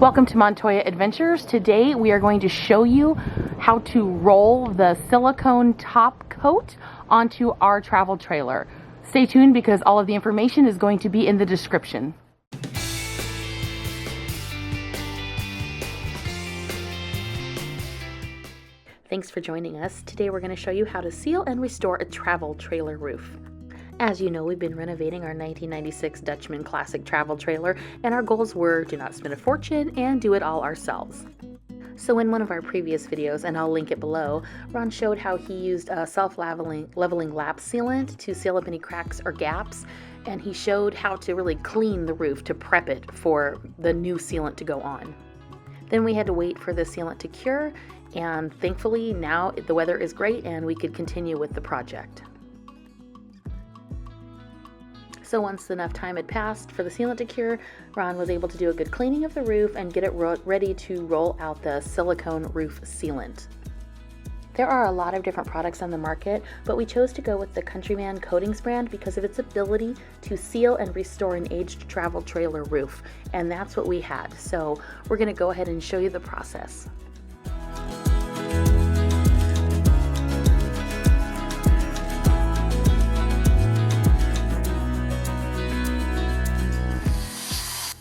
Welcome to Montoya Adventures. Today we are going to show you how to roll the silicone top coat onto our travel trailer. Stay tuned because all of the information is going to be in the description. Thanks for joining us. Today we're going to show you how to seal and restore a travel trailer roof. As you know, we've been renovating our 1996 Dutchman Classic Travel trailer, and our goals were to not spend a fortune and do it all ourselves. So in one of our previous videos, and I'll link it below, Ron showed how he used a self-leveling lap sealant to seal up any cracks or gaps, and he showed how to really clean the roof to prep it for the new sealant to go on. Then we had to wait for the sealant to cure, and thankfully now the weather is great and we could continue with the project. So once enough time had passed for the sealant to cure, Ron was able to do a good cleaning of the roof and get it ready to roll out the silicone roof sealant. There are a lot of different products on the market, but we chose to go with the Countryman coatings brand because of its ability to seal and restore an aged travel trailer roof, and that's what we had. So we're going to go ahead and show you the process.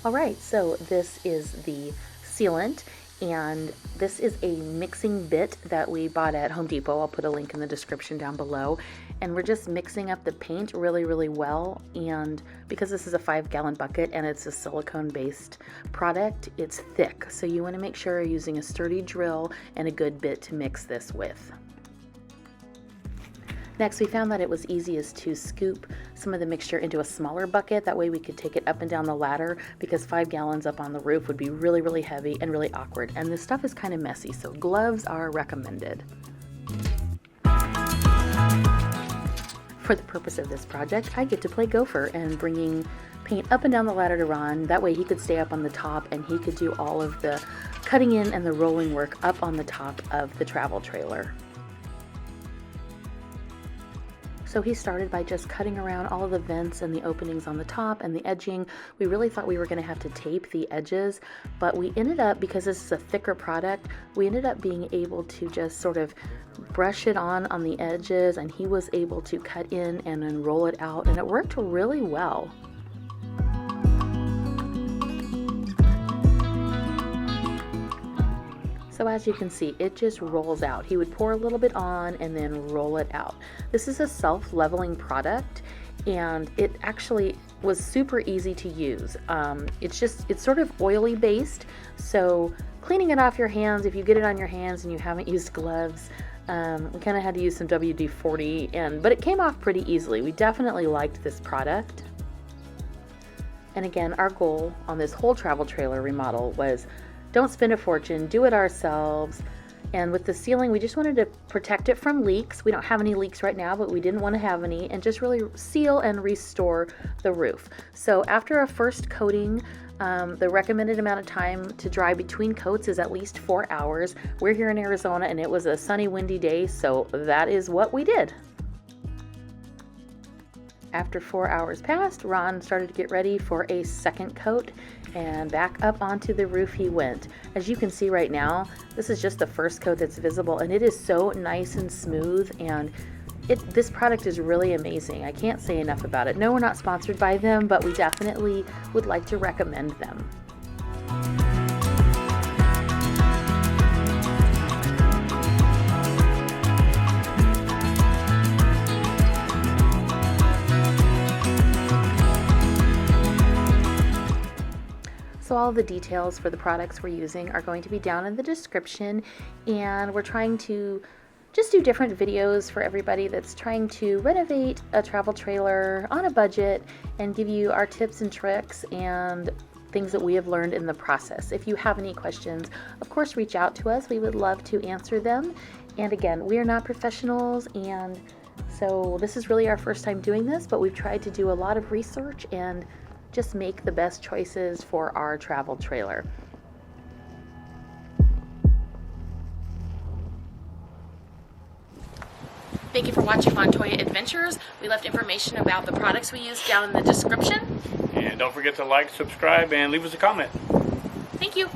Alright, so this is the sealant, and this is a mixing bit that we bought at Home Depot. I'll put a link in the description down below. And we're just mixing up the paint really well, and because this is a 5-gallon bucket and it's a silicone based product, it's thick. So you want to make sure you're using a sturdy drill and a good bit to mix this with. Next, we found that it was easiest to scoop some of the mixture into a smaller bucket. That way we could take it up and down the ladder, because 5 gallons up on the roof would be really heavy and really awkward. And this stuff is kind of messy, so gloves are recommended. For the purpose of this project, I get to play gopher and bringing paint up and down the ladder to Ron. That way he could stay up on the top and he could do all of the cutting in and the rolling work up on the top of the travel trailer. So he started by just cutting around all of the vents and the openings on the top and the edging. We really thought we were going to have to tape the edges, but we ended up, because this is a thicker product, we ended up being able to just sort of brush it on the edges, and he was able to cut in and then roll it out, and it worked really well. So as you can see, it just rolls out. He would pour a little bit on and then roll it out. This is a self-leveling product, and it actually was super easy to use. It's sort of oily based, so cleaning it off your hands, if you get it on your hands and you haven't used gloves, we kind of had to use some WD-40, but it came off pretty easily. We definitely liked this product. And again, our goal on this whole travel trailer remodel was don't spend a fortune, do it ourselves. And with the sealing, we just wanted to protect it from leaks. We don't have any leaks right now, but we didn't want to have any, and just really seal and restore the roof. So after a first coating, the recommended amount of time to dry between coats is at least 4 hours. We're here in Arizona and it was a sunny, windy day, so that is what we did. After 4 hours passed, Ron started to get ready for a second coat, and back up onto the roof he went. As you can see right now, this is just the first coat that's visible, and it is so nice and smooth, and this product is really amazing. I can't say enough about it. No, we're not sponsored by them, but we definitely would like to recommend them. So all the details for the products we're using are going to be down in the description, and we're trying to just do different videos for everybody that's trying to renovate a travel trailer on a budget and give you our tips and tricks and things that we have learned in the process. If you have any questions, of course, reach out to us. We would love to answer them. And again, we are not professionals, and so this is really our first time doing this, but we've tried to do a lot of research and just make the best choices for our travel trailer. Thank you for watching Montoya Adventures. We left information about the products we use down in the description. And don't forget to like, subscribe, and leave us a comment. Thank you.